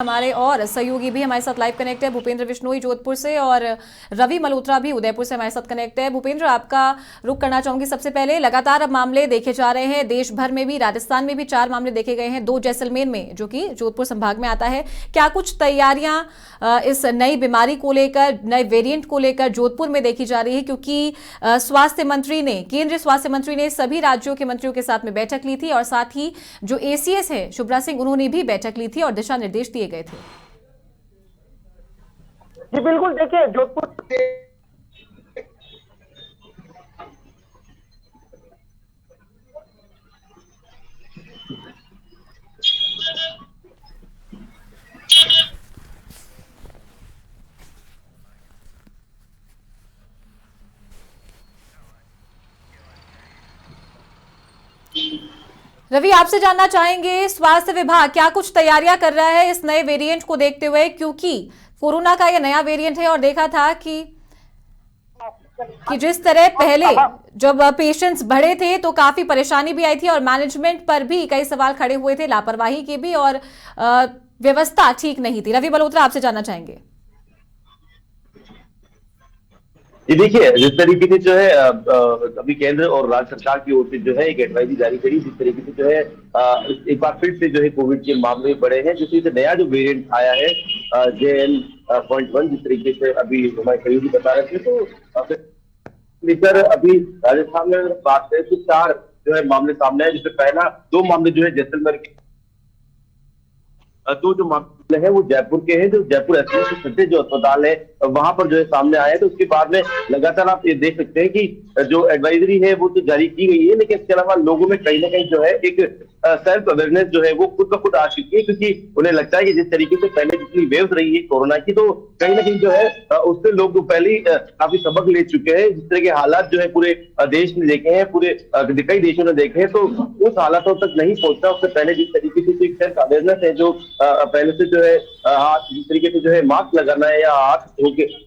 हमारे और सहयोगी भी हमारे साथ लाइव कनेक्ट है, भूपेंद्र बिश्नोई जोधपुर से और रवि मल्होत्रा भी उदयपुर से हमारे साथ कनेक्ट है। भूपेंद्र, आपका रुख करना चाहूंगी सबसे पहले। लगातार अब मामले देखे जा रहे हैं देश भर में भी, राजस्थान में भी 4 मामले देखे गए हैं, 2 जैसलमेर में जो कि जोधपुर संभाग में आता है। क्या कुछ तैयारियां इस नई बीमारी को लेकर, नए वेरिएंट को लेकर जोधपुर में देखी जा रही है? क्योंकि स्वास्थ्य मंत्री ने, केंद्रीय स्वास्थ्य मंत्री ने सभी राज्यों के मंत्रियों के साथ में बैठक ली थी और साथ ही जो एसीएस है शुभ्रा सिंह, उन्होंने भी बैठक ली थी और दिशा निर्देश दिए गए थे। जी बिल्कुल, देखिए जोधपुर रवि, आपसे जानना चाहेंगे स्वास्थ्य विभाग क्या कुछ तैयारियां कर रहा है इस नए वेरिएंट को देखते हुए, क्योंकि कोरोना का यह नया वेरिएंट है और देखा था कि जिस तरह पहले जब पेशेंट्स बढ़े थे तो काफी परेशानी भी आई थी और मैनेजमेंट पर भी कई सवाल खड़े हुए थे, लापरवाही के भी, और व्यवस्था ठीक नहीं थी। रवि मल्होत्रा, आपसे जानना चाहेंगे। ये देखिए, जिस तरीके से जो है अभी केंद्र और राज्य सरकार की ओर से जो है एक एडवाइजरी जारी करी, जिस तरीके से जो है एक बार फिर से जो है कोविड के मामले बढ़े हैं, जिस तरीके से नया जो वेरिएंट आया है JN.1, जिस तरीके से अभी हमारे सहयोगी बता रहे थे, तो लेकर अभी राजस्थान में बात करें तो 4 जो है मामले सामने आए, जिसमें पहला 2 मामले जो है जैसलमेर के, 2 जो मामले हैं वो जयपुर के हैं, जो जयपुर एसएमसी जो अस्पताल है वहां पर जो है सामने आया है। तो उसके बाद में लगातार आप ये देख सकते हैं कि जो एडवाइजरी है वो तो जारी की गई है, लेकिन इसके अलावा लोगों में कहीं ना कहीं जो है एक सेल्फ अवेयरनेस जो है वो खुद ब खुद आ चुकी है, क्योंकि उन्हें लगता है कि जिस तरीके से पहले जितनी वेव्स रही है कोरोना की, तो कहीं ना कहीं जो है उससे लोग तो पहले ही काफी सबक ले चुके हैं। जिस तरह के हालात जो है पूरे देश ने देखे हैं, पूरे कई देशों ने देखे हैं, तो उस हालातों तक नहीं पहुंचता उससे पहले जिस तरीके से एक सेल्फ अवेयरनेस है, जो पहले से जो है हाथ जिस तरीके से जो है मास्क लगाना है या हाथ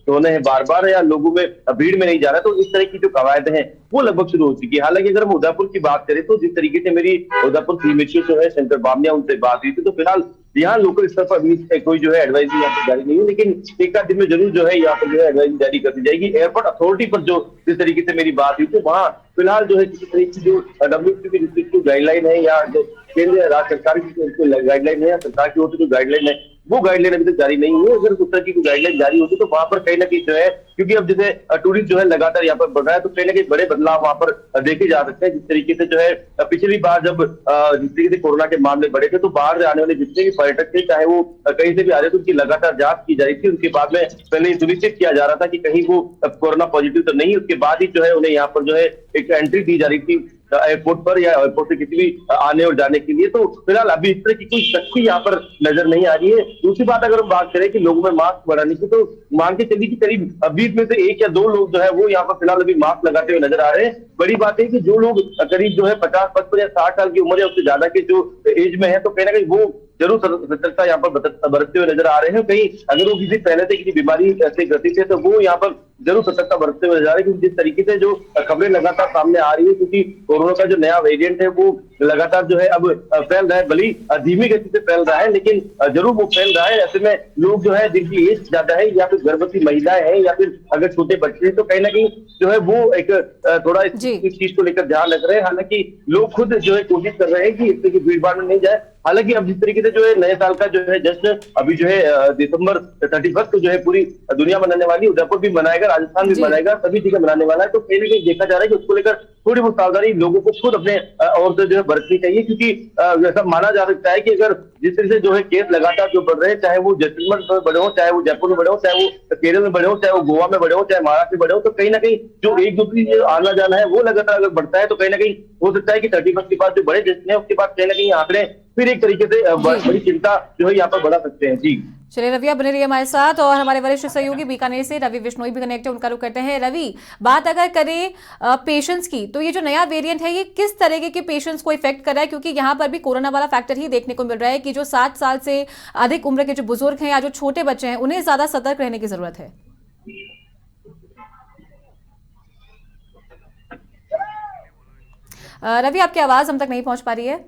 धोने हैं बार बार, या लोगों में भीड़ में नहीं जाना, तो इस तरह की जो कवायद हैं वो लगभग शुरू हो चुकी है। हालांकि अगर हम उदयपुर की बात करें तो जिस तरीके से मेरी उदयपुर सीएमएचओ जो है शंकर बामनिया, उनसे बात हुई थी, तो फिलहाल यहाँ लोकल स्तर पर अभी कोई जो है एडवाइजरी यहाँ पर जारी नहीं है, लेकिन एक आध दिन में जरूर जो है यहाँ पर जो है एडवाइजरी जारी कर दी जाएगी। एयरपोर्ट अथॉरिटी पर जो जिस तरीके से मेरी बात हुई थी, वहाँ फिलहाल जो है किसी तरह की जो WHO की रिस्ट्रिक्टिव गाइडलाइन है या जो केंद्र राज्य सरकार की गाइडलाइन है या सरकार की ओर से जो गाइडलाइन है, वो गाइडलाइन अभी तक जारी नहीं हुई है। अगर उस तरह की गाइडलाइन जारी होती तो वहां पर कहीं ना कहीं जो है, क्योंकि अब जैसे टूरिस्ट जो है लगातार यहाँ पर बढ़ रहा है, तो कहीं ना कहीं बड़े बदलाव वहां पर देखे जा सकते हैं। जिस तरीके से जो है पिछली बार जब जिस तरीके से कोरोना के मामले बढ़े थे, तो बाहर से आने वाले जितने भी पर्यटक थे, चाहे वो कहीं से भी आ रहे थे, उनकी लगातार जांच की जा रही थी। उनके बाद में पहले सुनिश्चित किया जा रहा था कि कहीं वो कोरोना पॉजिटिव तो नहीं, उसके बाद ही जो है उन्हें यहाँ पर जो है एक एंट्री दी जा रही थी एयरपोर्ट पर या एयरपोर्ट से किसी भी आने और जाने के लिए। तो फिलहाल अभी इस तरह की कोई सख्ती यहाँ पर नजर नहीं आ रही है। दूसरी बात, अगर हम बात करें कि लोगों में मास्क बढ़ाने की, तो मान के चलिए कि करीब 20 में से 1 या 2 लोग जो है वो यहाँ पर फिलहाल अभी मास्क लगाते हुए नजर आ रहे हैं। बड़ी बात है कि जो लोग करीब जो है 50, 55 या 60 साल की उम्र है, उससे ज्यादा के जो एज में है, तो कहीं ना कहीं वो जरूर सतर्कता यहाँ पर बरतते हुए नजर आ रहे हैं। कहीं अगर वो किसी पहले से किसी बीमारी से ग्रसित है, तो वो यहाँ पर जरूर सतर्कता बरतते हुए नजर आ रहे हैं, क्योंकि जिस तरीके से जो खबरें लगातार सामने आ रही है, क्योंकि कोरोना का जो नया वेरिएंट है वो लगातार जो है अब फैल रहा है, भली धीमी गति से फैल रहा है, लेकिन जरूर वो फैल रहा है। ऐसे में लोग जो है जिनकी एज ज्यादा है, या फिर गर्भवती महिलाएं हैं, या फिर अगर छोटे बच्चे हैं, तो कहीं ना कहीं जो है वो एक थोड़ा इस चीज को लेकर ध्यान रख रहे हैं। हालांकि लोग खुद जो है कोशिश कर रहे हैं कि इस तरह की भीड़ भाड़ में नहीं जाए। हालांकि अब जिस तरीके से जो है नए साल का जो है जश्न अभी जो है दिसंबर 31 को जो है पूरी दुनिया मनाने वाली, उदयपुर भी मनाएगा, राजस्थान भी मनाएगा, सभी जगह मनाने वाला है, तो कहीं ना कहीं देखा जा रहा है कि उसको लेकर थोड़ी बहुत सावधानी लोगों को खुद अपने और से जो है बरतनी चाहिए, क्योंकि ऐसा माना जा सकता है कि अगर जिस तरह से जो है केस लगातार जो बढ़ रहे हैं, चाहे वो जैसलमेर में बढ़े हो, चाहे वो जयपुर में बढ़े हो, चाहे वो केरल में बढ़े हो, चाहे वो गोवा में बढ़े हो, चाहे महाराष्ट्र में बढ़े हो, तो कहीं ना कहीं जो एक दूसरी जो आना जाना है वो लगातार अगर बढ़ता है, तो कहीं ना कहीं हो सकता है कि 31 के बाद जो बड़े जश्न है उसके बाद कहीं ना कहीं आंकड़े फिर एक तरीके से बड़ी चिंता जो है यहाँ पर बढ़ा सकते हैं। जी चलिए रवि, आप बने रहिए हमारे साथ, और हमारे वरिष्ठ सहयोगी बीकानेर से रवि बिश्नोई भी कनेक्ट है, उनका रुख करते हैं। रवि, बात अगर करें पेशेंट्स की, तो ये जो नया वेरिएंट है ये किस तरीके के पेशेंट्स को इफेक्ट कर रहा है? क्योंकि यहाँ पर भी कोरोना वाला फैक्टर ही देखने को मिल रहा है कि जो 60 साल से अधिक उम्र के जो बुजुर्ग हैं या जो छोटे बच्चे हैं, उन्हें ज्यादा सतर्क रहने की जरूरत है। रवि, आपकी आवाज हम तक नहीं पहुंच पा रही है।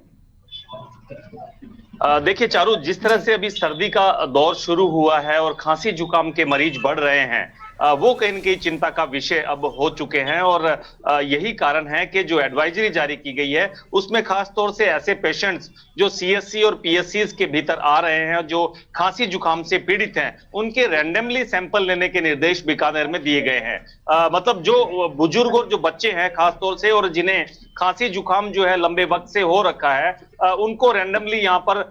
देखिए चारू, जिस तरह से अभी सर्दी का दौर शुरू हुआ है और खांसी जुकाम के मरीज बढ़ रहे हैं, वो कहीं न कहीं चिंता का विषय अब हो चुके हैं। और यही कारण है कि जो एडवाइजरी जारी की गई है उसमें खास तौर से ऐसे पेशेंट्स जो सीएससी और पीएससी के भीतर आ रहे हैं, जो खांसी जुकाम से पीड़ित हैं, उनके रैंडमली सैंपल लेने के निर्देश बीकानेर में दिए गए हैं। मतलब जो बुजुर्ग और जो बच्चे हैं खास तौर से, और जिन्हें खांसी जुकाम जो है लंबे वक्त से हो रखा है, उनको रैंडमली यहाँ पर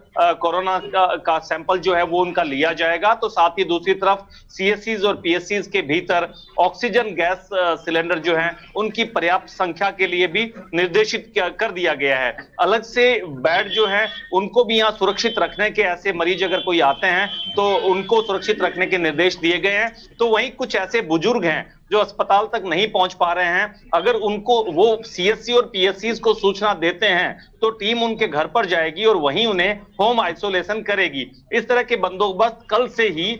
कोरोना का सैंपल जो है वो उनका लिया जाएगा। तो साथ ही दूसरी तरफ सीएससीज और पीएससीज के भीतर ऑक्सीजन गैस सिलेंडर जो है उनकी पर्याप्त संख्या के लिए भी निर्देशित कर दिया गया है। अलग से बेड जो है उनको भी यहाँ सुरक्षित रखने के, ऐसे मरीज अगर कोई आते हैं तो उनको सुरक्षित रखने के निर्देश दिए गए हैं। तो वहीं कुछ ऐसे बुजुर्ग हैं जो अस्पताल तक नहीं पहुंच पा रहे हैं, अगर उनको वो सीएससी और पीएससी को सूचना देते हैं तो टीम उनके घर पर जाएगी और वहीं उन्हें होम आइसोलेशन करेगी। इस तरह के बंदोबस्त कल से ही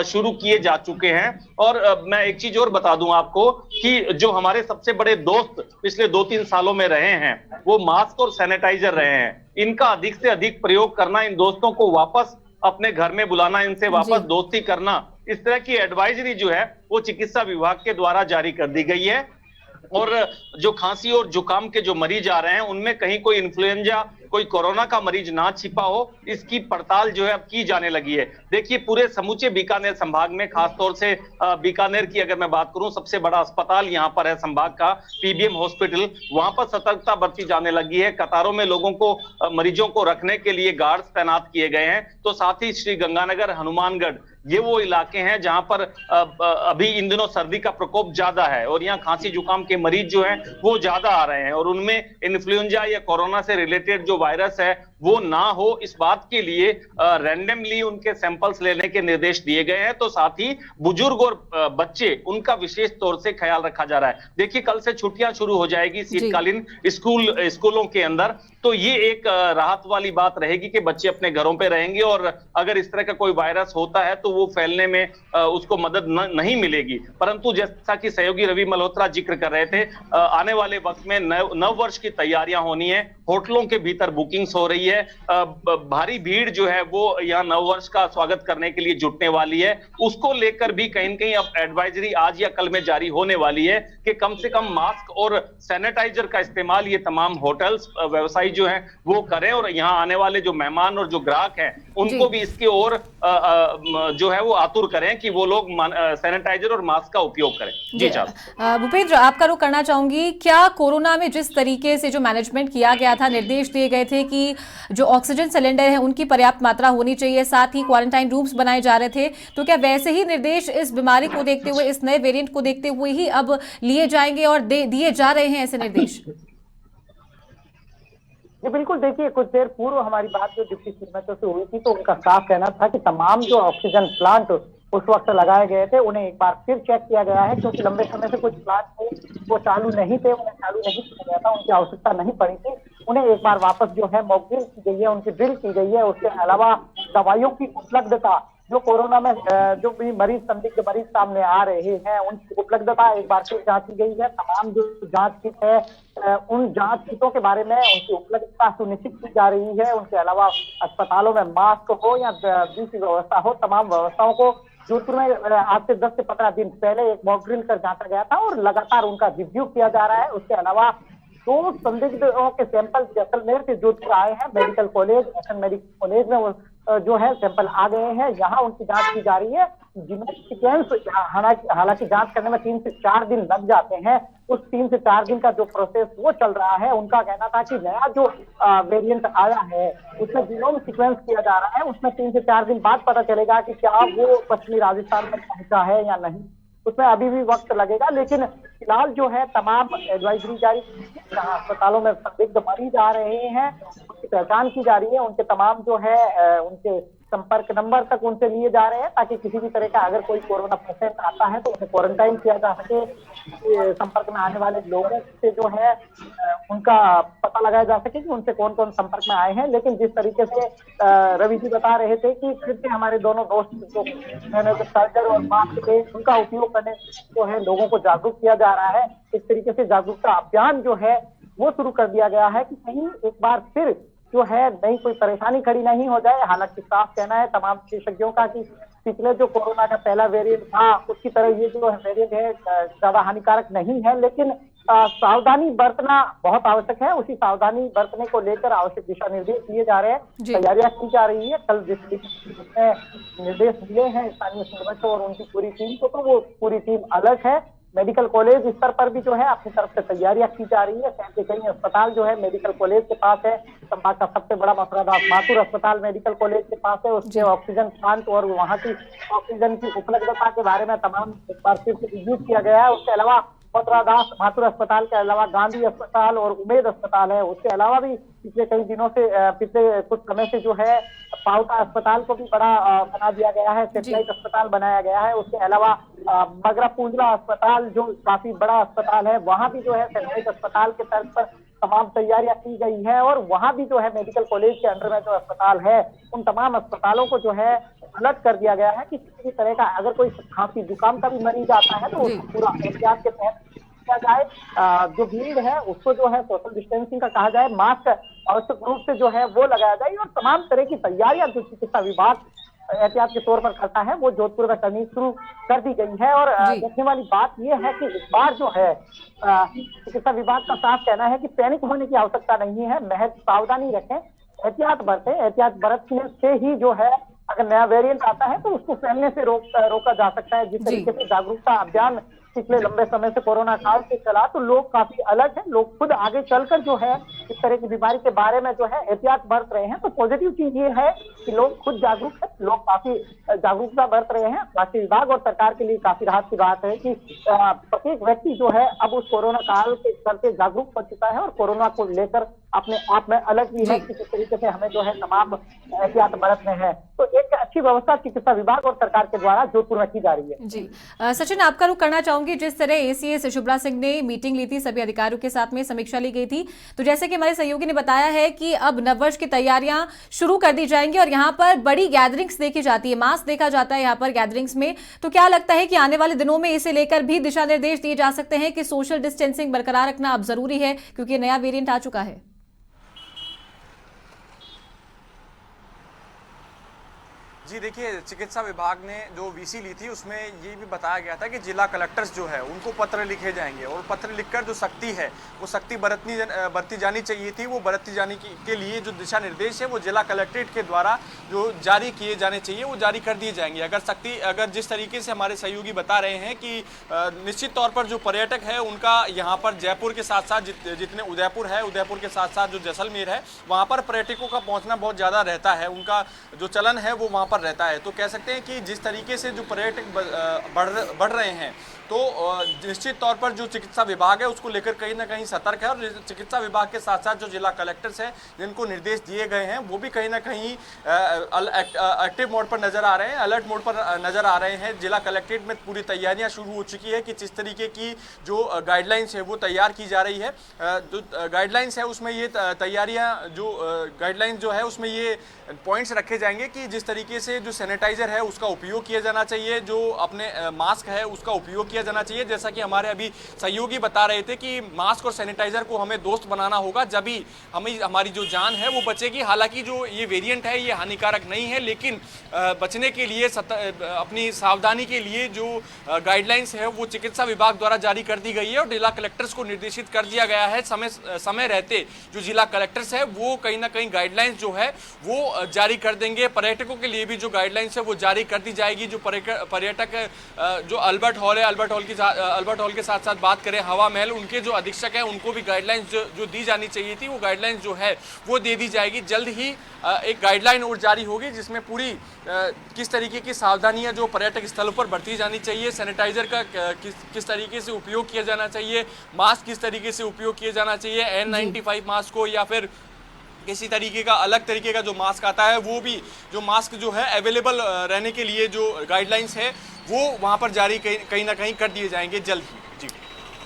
शुरू किए जा चुके हैं। और मैं एक चीज और बता दूं आपको कि जो हमारे सबसे बड़े दोस्त पिछले 2-3 सालों में रहे हैं वो मास्क और सैनिटाइजर रहे हैं। इनका अधिक से अधिक प्रयोग करना, इन दोस्तों को वापस अपने घर में बुलाना, इनसे वापस दोस्ती करना, इस तरह की एडवाइजरी जो है वो चिकित्सा विभाग के द्वारा जारी कर दी गई है। और जो खांसी और जुकाम के जो मरीज आ रहे हैं उनमें कहीं कोई इन्फ्लुएंजा, कोई कोरोना का मरीज ना छिपा हो, इसकी पड़ताल जो है अब की जाने लगी है। देखिए पूरे समूचे बीकानेर संभाग में, खासतौर से बीकानेर की अगर मैं बात करूं, सबसे बड़ा अस्पताल यहाँ पर है संभाग का, पीबीएम हॉस्पिटल, वहां पर सतर्कता बरती जाने लगी है। कतारों में लोगों को, मरीजों को रखने के लिए गार्ड्स तैनात किए गए हैं। तो साथ ही श्री गंगानगर, हनुमानगढ़, ये वो इलाके हैं जहां पर अभी इन दिनों सर्दी का प्रकोप ज्यादा है और यहाँ खांसी जुकाम के मरीज जो हैं वो ज्यादा आ रहे हैं, और उनमें इन्फ्लुएंजा या कोरोना से रिलेटेड जो वायरस है वो ना हो, इस बात के लिए रैंडमली उनके सैंपल्स लेने के निर्देश दिए गए हैं। तो साथ ही बुजुर्ग और बच्चे, उनका विशेष तौर से ख्याल रखा जा रहा है। देखिए कल से छुट्टियां शुरू हो जाएगी शीतकालीन स्कूलों के अंदर, तो ये एक राहत वाली बात रहेगी कि बच्चे अपने घरों पे रहेंगे और अगर इस तरह का कोई वायरस होता है तो वो फैलने में उसको मदद नहीं मिलेगी। परंतु जैसा कि सहयोगी रवि मल्होत्रा जिक्र कर रहे थे, आने वाले वक्त में नव वर्ष की तैयारियां होनी है, होटलों के भीतर बुकिंग्स हो रही है, भारी भीड़ जो है वो यहाँ नव वर्ष का स्वागत करने के लिए जुटने वाली है। उसको लेकर भी कहीं न कहीं अब एडवाइजरी आज या कल में जारी होने वाली है कि कम से कम मास्क और सैनिटाइजर का इस्तेमाल ये तमाम होटल्स, व्यवसायी जो हैं वो करें, और यहाँ आने वाले जो मेहमान और जो ग्राहक हैं उनको भी इसके और जो है वो आतुर करें कि वो लोग सैनिटाइजर और मास्क का उपयोग करें। जी भूपेंद्र, आपका रुख करना चाहूंगी, क्या कोरोना में जिस तरीके से जो मैनेजमेंट किया गया था, निर्देश दिए गए थे कि जो ऑक्सीजन सिलेंडर है उनकी पर्याप्त मात्रा होनी चाहिए, साथ ही क्वारंटाइन रूम्स बनाए जा रहे थे, तो क्या वैसे ही निर्देश इस बीमारी को देखते हुए, इस नए वेरिएंट को देखते हुए ही अब लिए जाएंगे और दिए जा रहे हैं ऐसे निर्देश? जी बिल्कुल, देखिए कुछ देर पूर्व हमारी बात जो डिप्टी सीएमएचओ से हुई थी तो उनका साफ कहना था कि तमाम जो ऑक्सीजन प्लांट उस वक्त लगाए गए थे उन्हें एक बार फिर चेक किया गया है, क्योंकि लंबे समय से कुछ प्लांट थे वो चालू नहीं थे, उन्हें चालू नहीं किया गया था, उनकी आवश्यकता नहीं पड़ी थी, उन्हें एक बार वापस जो है मॉक ड्रिल की गई है, उनकी ड्रिल की गई है। उसके अलावा दवाइयों की उपलब्धता, जो कोरोना में जो भी मरीज, संदिग्ध मरीज सामने आ रहे हैं उनकी उपलब्धता एक बार फिर जांची गई है। तमाम जो जांच किट है उन जांच किटों के बारे में उनकी उपलब्धता सुनिश्चित की जा रही है। उनके अलावा अस्पतालों में मास्क हो या दूसरी व्यवस्था हो, तमाम व्यवस्थाओं को जोधपुर में आज से 10 से 15 दिन पहले एक मॉक ड्रिल कर जांचा गया था और लगातार उनका रिव्यू किया जा रहा है। उसके अलावा 2 संदिग्धों के सैंपल जैसलमेर से जोधपुर आए हैं, medical college, SN medical college में वो जो है सैंपल आ गए हैं, यहाँ उनकी जांच की जा रही है। जिनमें सीक्वेंस, हालांकि जांच करने में 3 से 4 दिन लग जाते हैं, उस 3 से 4 दिन का जो प्रोसेस वो चल रहा है। उनका कहना था कि नया जो वेरिएंट आया है उसमें जीनोम सीक्वेंस किया जा रहा है, उसमें 3 से 4 दिन बाद पता चलेगा कि क्या वो पश्चिमी राजस्थान में पहुंचा है या नहीं, उसमें अभी भी वक्त लगेगा। लेकिन फिलहाल जो है तमाम एडवाइजरी जारी, जहाँ अस्पतालों में संदिग्ध मरीज आ रहे हैं उनकी पहचान की जा रही है, उनके तमाम जो है उनके संपर्क नंबर तक उनसे लिए जा रहे हैं, ताकि किसी भी तरह का अगर कोई कोरोना पेशेंट आता है तो उन्हें क्वारंटाइन किया जा सके। संपर्क में आने वाले लोगों से जो है उनका पता लगाया जा सके कि उनसे कौन कौन संपर्क में आए हैं। लेकिन जिस तरीके से रवि जी बता रहे थे कि फिर से हमारे दोनों दोस्त जो सैनिटाइजर और मास्क थे उनका उपयोग करने जो है लोगों को जागरूक किया जा रहा है। इस तरीके से जागरूकता अभियान जो है वो शुरू कर दिया गया है कि कहीं एक बार फिर जो है नई कोई परेशानी खड़ी नहीं हो जाए। हालांकि साफ कहना है तमाम विशेषज्ञों का कि पिछले जो कोरोना का पहला वेरिएंट था उसकी तरह ये जो वेरिएंट है ज्यादा हानिकारक नहीं है, लेकिन सावधानी बरतना बहुत आवश्यक है। उसी सावधानी बरतने को लेकर आवश्यक दिशा निर्देश दिए जा रहे हैं, तैयारियां की जा रही है। कल जिस निर्देश दिए हैं स्थानीय सरपंच और उनकी पूरी टीम को, तो वो पूरी टीम अलर्ट है। मेडिकल कॉलेज स्तर पर भी जो है अपनी तरफ से तैयारियां की जा रही है। शहर के कई अस्पताल जो है मेडिकल कॉलेज के पास है। संभाग का सबसे बड़ा मथुरादास माथुर अस्पताल मेडिकल कॉलेज के पास है। उसके ऑक्सीजन प्लांट और वहाँ की ऑक्सीजन की उपलब्धता के बारे में तमाम एक बार फिर से रिव्यू किया गया है। उसके अलावा मथुरादास माथुर अस्पताल के अलावा गांधी अस्पताल और उमेद अस्पताल है। उसके अलावा भी पिछले कई दिनों से पिछले कुछ समय से जो है पाउटा अस्पताल को भी बड़ा बना दिया गया है, सेटेलाइट अस्पताल बनाया गया है। उसके अलावा मगरा पूंजला अस्पताल जो काफी बड़ा अस्पताल है, वहां भी जो है सेटेलाइट अस्पताल के तर्ज पर तमाम तैयारियां की गई है। और वहां भी जो है मेडिकल कॉलेज के अंडर में जो अस्पताल है उन तमाम अस्पतालों को जो है अलर्ट कर दिया गया है कि किसी भी तरह का अगर कोई खांसी जुकाम का भी मरीज आता है तो उसको पूरा एहतियात के तहत किया जाए। जो भीड़ है उसको जो है सोशल डिस्टेंसिंग का कहा जाए, मास्क आवश्यक रूप से जो है वो लगाया जाए और तमाम तरह की तैयारियां जो चिकित्सा विभाग एहतियात के तौर पर करता है वो जोधपुर में करनी शुरू कर दी गई है। और देखने वाली बात यह है कि इस बार जो है चिकित्सा विभाग का साफ कहना है कि पैनिक होने की आवश्यकता नहीं है, महज सावधानी रखें, एहतियात बरतें। एहतियात बरतने से ही जो है अगर नया वेरिएंट आता है तो उसको फैलने से रोका जा सकता है। जिस तरीके से जागरूकता अभियान पिछले लंबे समय से कोरोना काल से चला तो लोग काफी अलर्ट हैं, लोग खुद आगे चलकर जो है इस तरह की बीमारी के बारे में जो है एहतियात बरत रहे हैं। तो पॉजिटिव चीज ये है कि लोग खुद जागरूक है, लोग काफी जागरूकता बरत रहे हैं। स्वास्थ्य विभाग और सरकार के लिए काफी राहत की बात है कि प्रत्येक व्यक्ति जो है अब उस कोरोना काल के चलते जागरूक हो चुका है और कोरोना को लेकर अपने आप में अलर्ट भी है कि किस तरीके से हमें जो है तमाम एहतियात बरतने हैं। तो एक अच्छी व्यवस्था चिकित्सा विभाग और सरकार के द्वारा जोधपुर में की जा रही है। जी सचिन, आपका रुख करना चाहूंगी, जिस तरह एसीएस शुभ्रा सिंह ने मीटिंग ली थी, सभी अधिकारियों के साथ में समीक्षा ली गई थी, तो जैसे कि हमारे सहयोगी ने बताया है कि अब नववर्ष की तैयारियां शुरू कर दी जाएंगी और यहाँ पर बड़ी गैदरिंग्स देखी जाती है, मास्क देखा जाता है यहाँ पर गैदरिंग्स में। तो क्या लगता है कि आने वाले दिनों में इसे लेकर भी दिशा निर्देश दिए जा सकते हैं कि सोशल डिस्टेंसिंग बरकरार रखना अब जरूरी है क्योंकि नया वेरिएंट आ चुका है? जी देखिए, चिकित्सा विभाग ने जो वीसी ली थी उसमें ये भी बताया गया था कि जिला कलेक्टर्स जो है उनको पत्र लिखे जाएंगे और पत्र लिखकर जो सख्ती है वो सख्ती बरती जानी चाहिए थी, वो बरती जाने के लिए जो दिशा निर्देश है वो जिला कलेक्ट्रेट के द्वारा जो जारी किए जाने चाहिए वो जारी कर दिए जाएंगे। अगर जिस तरीके से हमारे सहयोगी बता रहे हैं कि निश्चित तौर पर जो पर्यटक है उनका यहाँ पर जयपुर के साथ साथ जितने उदयपुर है, उदयपुर के साथ साथ जो जैसलमेर है वहाँ पर पर्यटकों का पहुँचना बहुत ज़्यादा रहता है, उनका जो चलन है वो वहाँ रहता है। तो कह सकते हैं कि जिस तरीके से जो पर्यटक बढ़ रहे हैं तो निश्चित तौर पर जो चिकित्सा विभाग है उसको लेकर कहीं ना कहीं सतर्क है और चिकित्सा विभाग के साथ साथ जो जिला कलेक्टर्स हैं जिनको निर्देश दिए गए हैं वो भी कहीं ना कहीं एक्टिव मोड पर नजर आ रहे हैं, अलर्ट मोड पर नजर आ रहे हैं। जिला कलेक्ट्रेट में पूरी तैयारियां शुरू हो चुकी है कि जिस तरीके की जो गाइडलाइंस है वो तैयार की जा रही है। जो गाइडलाइंस है उसमें ये तैयारियां जो गाइडलाइंस जो है उसमें ये पॉइंट्स रखे जाएंगे कि जिस तरीके से जो सैनिटाइजर है उसका उपयोग किया जाना चाहिए, जो अपने मास्क है उसका उपयोग किया जाना चाहिए। जैसा कि हमारे अभी सहयोगी बता रहे थे कि मास्क और सैनिटाइजर को हमें दोस्त बनाना होगा, जब ही हमारी जो जान है वो बचेगी। हालांकि जो ये वेरिएंट है ये हानिकारक नहीं है, लेकिन बचने के लिए अपनी सावधानी के लिए जो गाइडलाइंस है वो चिकित्सा विभाग द्वारा जारी कर दी गई है और जिला कलेक्टर्स को निर्देशित कर दिया गया है। समय रहते जो जिला कलेक्टर्स है वो कहीं ना कहीं गाइडलाइंस जो है वो जारी कर देंगे। पर्यटकों के लिए भी जो गाइडलाइंस है वो जारी कर दी जाएगी। जो पर्यटक जो अल्बर्ट हॉल है, अल्बर्ट हॉल के साथ साथ बात करें हवा महल, उनके जो अधीक्षक हैं उनको भी गाइडलाइंस जो दी जानी चाहिए थी वो गाइडलाइंस जो है वो दे दी जाएगी। जल्द ही एक गाइडलाइन और जारी होगी जिसमें पूरी किस तरीके की सावधानियां जो पर्यटक स्थलों पर बरती जानी चाहिए, सैनिटाइजर का किस तरीके से उपयोग किया जाना चाहिए, मास्क किस तरीके से उपयोग किया जाना चाहिए, N95 मास्क को या फिर किसी तरीके का अलग तरीके का जो मास्क आता है वो भी जो मास्क जो है अवेलेबल रहने के लिए जो गाइडलाइंस है वो वहाँ पर जारी कहीं ना कहीं कर दिए जाएंगे जल्द ही। जी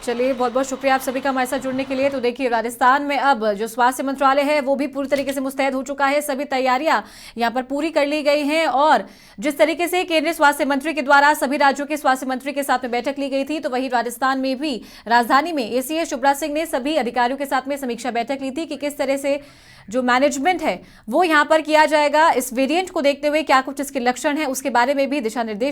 चलिए, बहुत बहुत शुक्रिया आप सभी का हमारे साथ जुड़ने के लिए। तो देखिए, राजस्थान में अब जो स्वास्थ्य मंत्रालय है वो भी पूरी तरीके से मुस्तैद हो चुका है। सभी तैयारियां यहां पर पूरी कर ली गई हैं और जिस तरीके से केंद्रीय स्वास्थ्य मंत्री के द्वारा सभी राज्यों के स्वास्थ्य मंत्री के साथ में बैठक ली गई थी, तो वही राजस्थान में भी राजधानी में एसीएस शुभ्रा सिंह ने सभी अधिकारियों के साथ में समीक्षा बैठक ली थी कि किस तरह से जो मैनेजमेंट है वो यहां पर किया जाएगा। इस वेरिएंट को देखते हुए क्या कुछ इसके लक्षण है उसके बारे में भी दिशा निर्देश